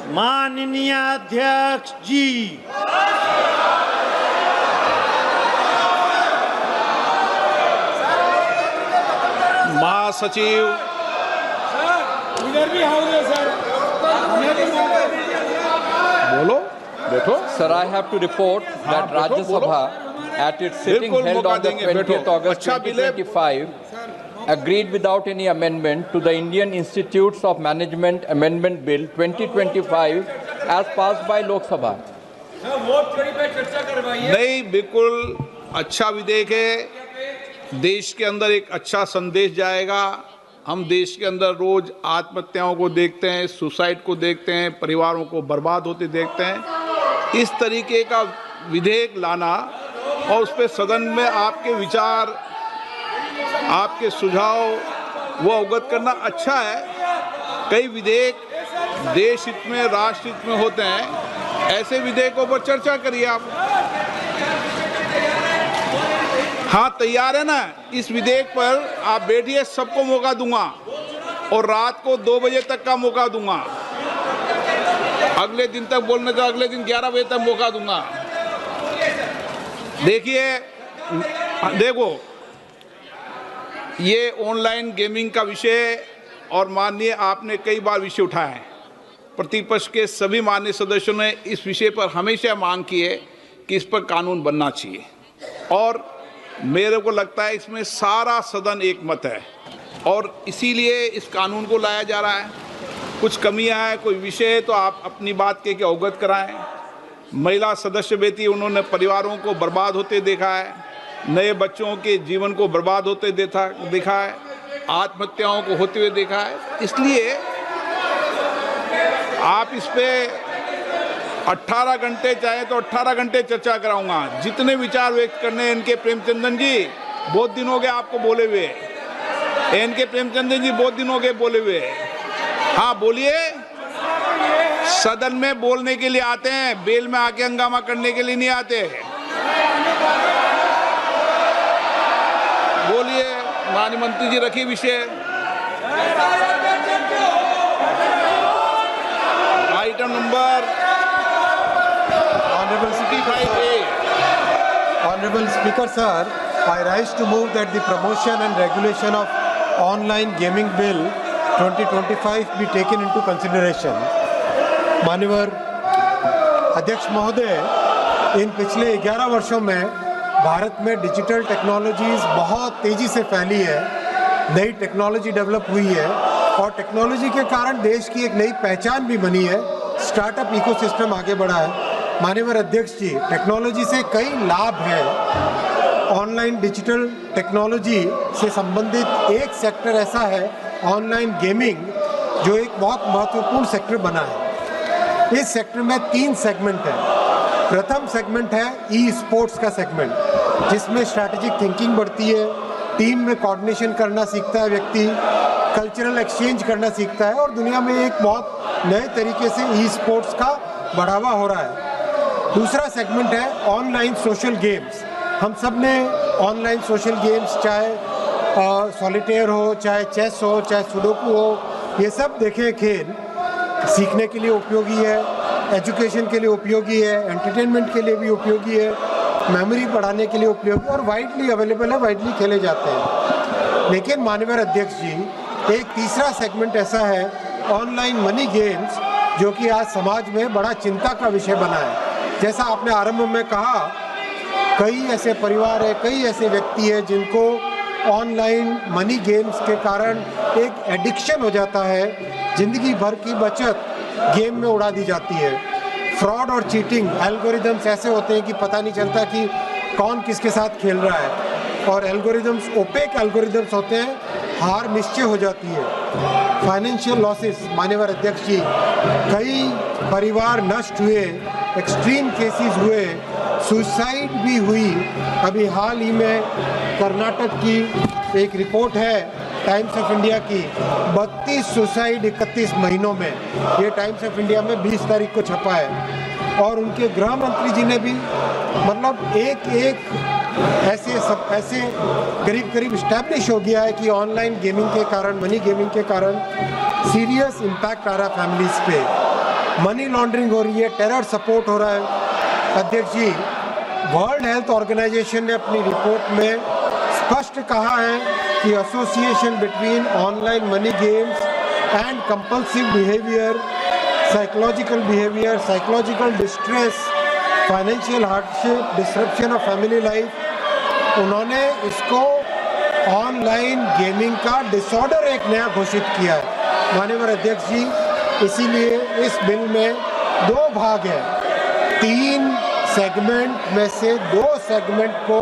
माननीय अध्यक्ष जी, महासचिव, इधर भी आओगे सर, बोलो, बैठो। Sir, I have to report that बैठो, Rajya Sabha at its sitting बिल्कुल held मौका on the देंगे, 20th बैठो। August अच्छा, बिले- 2025 agreed without any amendment to the Indian Institutes of Management Amendment Bill 2025 as passed by Lok Sabha. नहीं, बिल्कुल अच्छा विधेयक है। देश के अंदर एक अच्छा संदेश जाएगा। हम देश के अंदर रोज आत्महत्याओं को देखते हैं, सुसाइड को देखते हैं, परिवारों को बर्बाद होते देखते हैं। इस तरीके का विधेयक लाना और उस पर सदन में आपके विचार, आपके सुझाव वो अवगत करना अच्छा है। कई विधेयक देश हित में, राष्ट्र हित में होते हैं, ऐसे विधेयकों पर चर्चा करिए आप। हाँ, तैयार है ना? इस विधेयक पर आप बैठिए, सबको मौका दूंगा और रात को 2 बजे तक का मौका दूंगा। अगले दिन तक बोलने का, अगले दिन 11 बजे तक मौका दूंगा। देखो, ये ऑनलाइन गेमिंग का विषय और माननीय आपने कई बार विषय उठाया है। प्रतिपक्ष के सभी माननीय सदस्यों ने इस विषय पर हमेशा मांग की है कि इस पर कानून बनना चाहिए और मेरे को लगता है इसमें सारा सदन एक मत है और इसीलिए इस कानून को लाया जा रहा है। कुछ कमियां हैं, कोई विषय है तो आप अपनी बात के अवगत कराएं। महिला सदस्य बेटी, उन्होंने परिवारों को बर्बाद होते देखा है, नए बच्चों के जीवन को बर्बाद होते देखा है, आत्महत्याओं को होते हुए देखा है। इसलिए आप इस पे 18 घंटे चाहे तो 18 घंटे चर्चा कराऊंगा। जितने विचार व्यक्त करने इनके प्रेमचंदन जी बहुत दिन हो गए आपको बोले हुए, इनके प्रेमचंदन जी बहुत दिन हो गए बोले हुए। हाँ बोलिए, सदन में बोलने के लिए आते हैं, बेल में आके हंगामा करने के लिए नहीं आते। बोलिए माननीय मंत्री जी, रखिए विषय। Item number Honorable Speaker Sir, I rise to move that the promotion and regulation of online gaming bill 2025 be taken into consideration. माननीय अध्यक्ष महोदय, इन पिछले 11 वर्षों में भारत में डिजिटल टेक्नोलॉजीज बहुत तेज़ी से फैली है, नई टेक्नोलॉजी डेवलप हुई है और टेक्नोलॉजी के कारण देश की एक नई पहचान भी बनी है, स्टार्टअप इकोसिस्टम आगे बढ़ा है। माननीय अध्यक्ष जी, टेक्नोलॉजी से कई लाभ हैं। ऑनलाइन डिजिटल टेक्नोलॉजी से संबंधित एक सेक्टर ऐसा है, ऑनलाइन गेमिंग, जो एक बहुत महत्वपूर्ण सेक्टर बना है। इस सेक्टर में 3 सेगमेंट हैं। प्रथम सेगमेंट है ई स्पोर्ट्स का सेगमेंट, जिसमें स्ट्रैटेजिक थिंकिंग बढ़ती है, टीम में कोऑर्डिनेशन करना सीखता है व्यक्ति, कल्चरल एक्सचेंज करना सीखता है और दुनिया में एक बहुत नए तरीके से ई स्पोर्ट्स का बढ़ावा हो रहा है। दूसरा सेगमेंट है ऑनलाइन सोशल गेम्स। हम सब ने ऑनलाइन सोशल गेम्स, चाहे सॉलिटेयर हो, चाहे चेस हो, चाहे सुडोकू हो, ये सब देखे खेल। सीखने के लिए उपयोगी है, एजुकेशन के लिए उपयोगी है, एंटरटेनमेंट के लिए भी उपयोगी है, मेमोरी बढ़ाने के लिए उपयोगी और वाइडली अवेलेबल है, वाइडली खेले जाते हैं। लेकिन माननीय अध्यक्ष जी, एक तीसरा सेगमेंट ऐसा है ऑनलाइन मनी गेम्स, जो कि आज समाज में बड़ा चिंता का विषय बना है। जैसा आपने आरंभ में कहा, कई ऐसे परिवार है, कई ऐसे व्यक्ति है जिनको ऑनलाइन मनी गेम्स के कारण एक एडिक्शन हो जाता है, जिंदगी भर की बचत गेम में उड़ा दी जाती है। फ्रॉड और चीटिंग एल्गोरिदम्स ऐसे होते हैं कि पता नहीं चलता कि कौन किसके साथ खेल रहा है और एल्गोरिदम्स ओपेक एल्गोरिदम्स होते हैं, हार निश्चय हो जाती है। फाइनेंशियल लॉसेस, माननीय अध्यक्ष जी, कई परिवार नष्ट हुए, एक्सट्रीम केसेस हुए, सुसाइड भी हुई। अभी हाल ही में कर्नाटक की एक रिपोर्ट है टाइम्स ऑफ इंडिया की, 32 सुसाइड 31 महीनों में, ये टाइम्स ऑफ इंडिया में 20 तारीख को छपा है। और उनके गृह मंत्री जी ने भी मतलब एक ऐसे करीब इस्टेब्लिश हो गया है कि ऑनलाइन गेमिंग के कारण, मनी गेमिंग के कारण सीरियस इम्पैक्ट आ रहा है फैमिलीज पे। मनी लॉन्ड्रिंग हो रही है, टेरर सपोर्ट हो रहा है। अध्यक्ष जी, वर्ल्ड हेल्थ ऑर्गेनाइजेशन ने अपनी रिपोर्ट में स्पष्ट कहा है कि association between online money games and compulsive behaviour, psychological distress, financial hardship, disruption of family life, उन्होंने इसको ऑनलाइन गेमिंग का डिसऑर्डर एक नया घोषित किया है। माननीय अध्यक्ष जी, इसीलिए इस बिल में 2 भाग है। 3 सेगमेंट में से 2 सेगमेंट को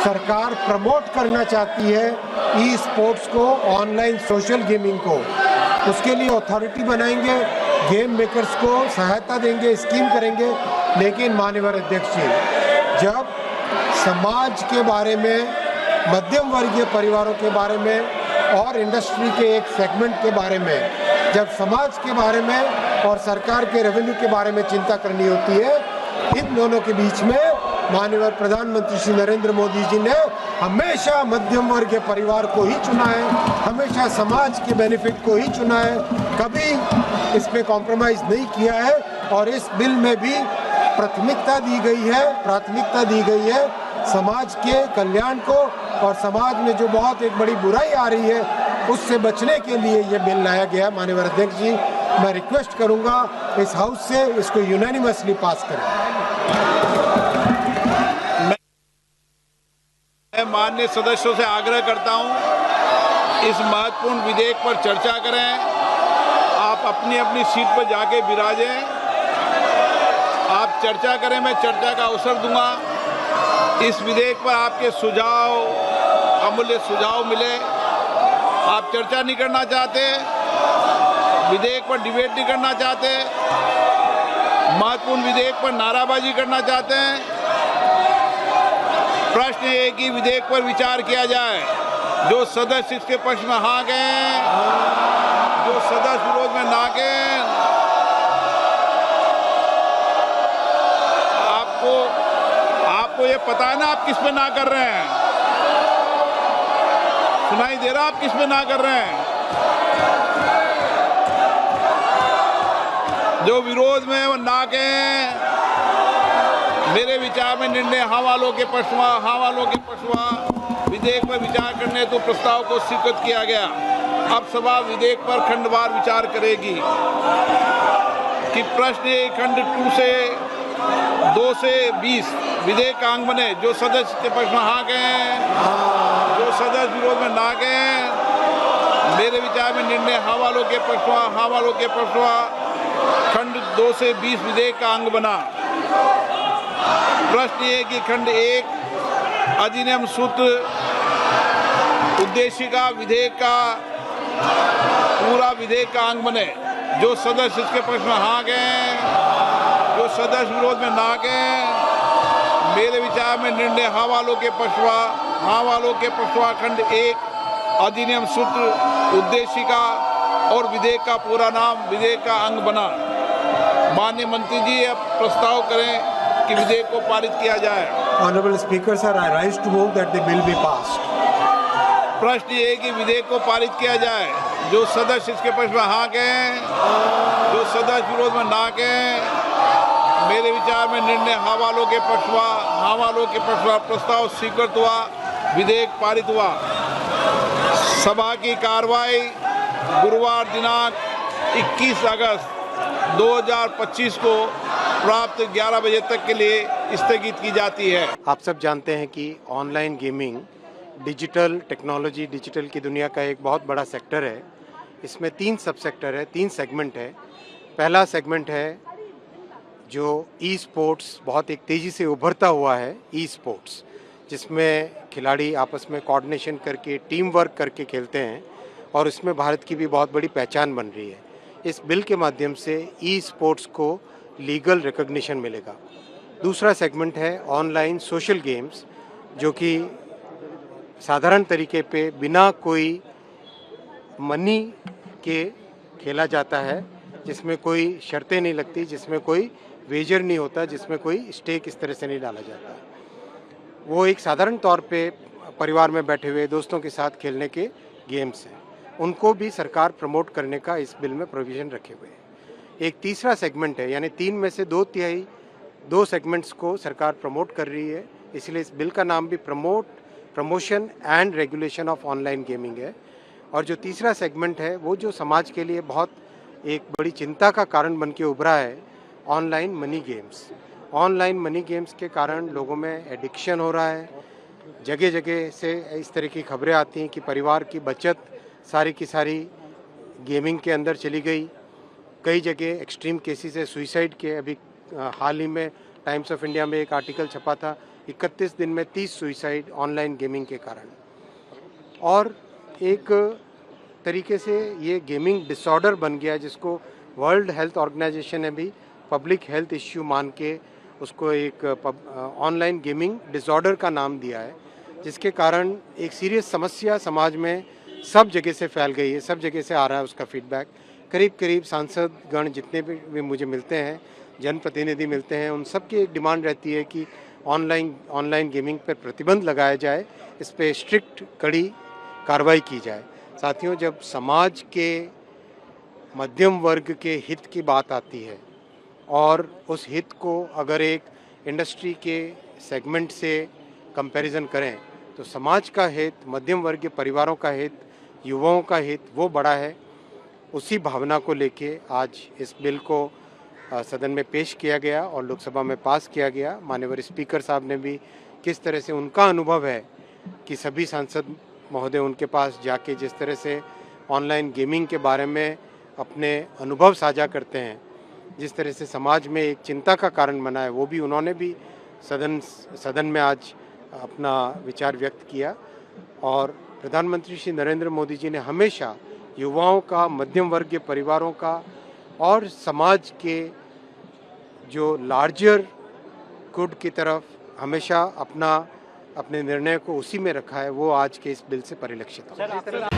सरकार प्रमोट करना चाहती है, ई स्पोर्ट्स को, ऑनलाइन सोशल गेमिंग को। उसके लिए अथॉरिटी बनाएंगे, गेम मेकर्स को सहायता देंगे, स्कीम करेंगे। लेकिन माननीय अध्यक्ष जी, जब समाज के बारे में, मध्यम वर्गीय परिवारों के बारे में और इंडस्ट्री के एक सेगमेंट के बारे में, जब समाज के बारे में और सरकार के रेवेन्यू के बारे में चिंता करनी होती है, इन दोनों के बीच में माननीय प्रधानमंत्री श्री नरेंद्र मोदी जी ने हमेशा मध्यम वर्ग के परिवार को ही चुना है, हमेशा समाज के बेनिफिट को ही चुना है, कभी इस पे कॉम्प्रोमाइज नहीं किया है। और इस बिल में भी प्राथमिकता दी गई है समाज के कल्याण को, और समाज में जो बहुत एक बड़ी बुराई आ रही है उससे बचने के लिए ये बिल लाया गया। माननीय अध्यक्ष जी, मैं रिक्वेस्ट करूंगा इस हाउस से इसको यूनानिमसली पास करें। मैं माननीय सदस्यों से आग्रह करता हूं, इस महत्वपूर्ण विधेयक पर चर्चा करें। आप अपनी अपनी सीट पर जाके विराजें, आप चर्चा करें, मैं चर्चा का अवसर दूंगा। इस विधेयक पर आपके सुझाव, अमूल्य सुझाव मिले। आप चर्चा नहीं करना चाहते, विधेयक पर डिबेट नहीं करना चाहते, महत्वपूर्ण विधेयक पर नाराबाजी करना चाहते हैं, प्रश्न ये कि विधेयक पर विचार किया जाए। जो सदस्य इसके पक्ष में हाँ गए, जो सदस्य विरोध में ना गए, आपको ये पता है ना आप किस पे ना कर रहे हैं? सुनाई दे रहा आप किस पे ना कर रहे हैं? जो विरोध में वो ना गए, मेरे विचार में निर्णय हाँ वालों के पक्षवा विधेयक पर विचार करने तो प्रस्ताव को स्वीकृत किया गया। अब सभा विधेयक पर खंडवार विचार करेगी कि प्रश्न खंड 2 से 20 विधेयक का अंग बने। जो सदस्य के पक्ष में हाँ गए, जो सदस्य विरोध में ना गए, मेरे विचार में निर्णय हाँ वालों के पक्षवा खंड 2 से 20 विधेयक का अंग बना। प्रश्न ये कि खंड 1 अधिनियम सूत्र उद्देशिका विधेयक का पूरा विधेयक का अंग बने। जो सदस्य इसके पक्ष में हाँ गए, जो सदस्य विरोध में ना गए, मेरे विचार में निर्णय हाँ वालों के पक्षवा खंड 1 अधिनियम सूत्र उद्देशिका और विधेयक का पूरा नाम विधेयक का अंग बना। माननीय मंत्री जी अब प्रस्ताव करें कि विधेयक को पारित किया जाए। Honourable speaker sir, I rise to move that the bill be passed. प्रश्न ये है कि विधेयक को पारित किया जाए। जो सदस्य इसके पक्ष में हाँ गए, जो सदस्य विरोध में ना गए, मेरे विचार में निर्णय हाँ वालों के पक्षवा प्रस्ताव स्वीकृत हुआ, विधेयक पारित हुआ। सभा की कार्रवाई गुरुवार दिनांक 21 अगस्त 2025 को प्राप्त 11 बजे तक के लिए स्थगित की जाती है। आप सब जानते हैं कि online gaming digital technology, digital की दुनिया का एक बहुत बड़ा सेक्टर है। इसमें 3 सब सेक्टर है, 3 सेगमेंट है। पहला सेगमेंट है जो ई स्पोर्ट्स, बहुत एक तेज़ी से उभरता हुआ है ई स्पोर्ट्स, जिसमें खिलाड़ी आपस में कोऑर्डिनेशन करके, टीम वर्क करके खेलते हैं, और इसमें भारत की भी बहुत बड़ी पहचान बन रही है। इस बिल के माध्यम से ई स्पोर्ट्स को लीगल रिकॉग्निशन मिलेगा। दूसरा सेगमेंट है ऑनलाइन सोशल गेम्स, जो कि साधारण तरीके पे बिना कोई मनी के खेला जाता है, जिसमें कोई शर्तें नहीं लगती, जिसमें कोई वेजर नहीं होता, जिसमें कोई स्टेक इस तरह से नहीं डाला जाता। वो एक साधारण तौर पे परिवार में बैठे हुए दोस्तों के साथ खेलने के गेम्स हैं, उनको भी सरकार प्रमोट करने का इस बिल में प्रोविज़न रखे हुए हैं। एक तीसरा सेगमेंट है, यानी 3 में से 2/3 2 सेगमेंट्स को सरकार प्रमोट कर रही है। इसलिए इस बिल का नाम भी promotion and regulation of online gaming है। और जो तीसरा सेगमेंट है वो जो समाज के लिए बहुत एक बड़ी चिंता का कारण बन के उभरा है, online money games. Online money games के कारण लोगों में एडिक्शन हो रहा है। जगह जगह से इस तरह की खबरें आती हैं कि परिवार की बचत सारी की सारी गेमिंग के अंदर चली गई। कई जगह एक्सट्रीम केसेस है सुइसाइड के। अभी हाल ही में टाइम्स ऑफ इंडिया में एक आर्टिकल छपा था, 31 दिन में 30 सुइसाइड ऑनलाइन गेमिंग के कारण। और एक तरीके से ये गेमिंग डिसऑर्डर बन गया, जिसको वर्ल्ड हेल्थ ऑर्गेनाइजेशन ने भी पब्लिक हेल्थ इश्यू मान के उसको एक ऑनलाइन गेमिंग डिसऑर्डर का नाम दिया है, जिसके कारण एक सीरियस समस्या समाज में सब जगह से फैल गई है। सब जगह से आ रहा है उसका फीडबैक। करीब करीब सांसदगण जितने भी मुझे मिलते हैं, जनप्रतिनिधि मिलते हैं, उन सब की एक डिमांड रहती है कि ऑनलाइन गेमिंग पर प्रतिबंध लगाया जाए, इस पर स्ट्रिक्ट कड़ी कार्रवाई की जाए। साथियों, जब समाज के मध्यम वर्ग के हित की बात आती है और उस हित को अगर एक इंडस्ट्री के सेगमेंट से कंपैरिजन करें तो समाज का हित, मध्यम वर्ग के परिवारों का हित, युवाओं का हित वो बड़ा है। उसी भावना को लेके आज इस बिल को सदन में पेश किया गया और लोकसभा में पास किया गया। माननीय स्पीकर साहब ने भी किस तरह से उनका अनुभव है कि सभी सांसद महोदय उनके पास जाके जिस तरह से ऑनलाइन गेमिंग के बारे में अपने अनुभव साझा करते हैं, जिस तरह से समाज में एक चिंता का कारण बना है, वो भी उन्होंने भी सदन में आज अपना विचार व्यक्त किया। और प्रधानमंत्री श्री नरेंद्र मोदी जी ने हमेशा युवाओं का, मध्यम वर्ग के परिवारों का और समाज के जो लार्जर गुड की तरफ हमेशा अपने निर्णय को उसी में रखा है, वो आज के इस बिल से परिलक्षित होता है।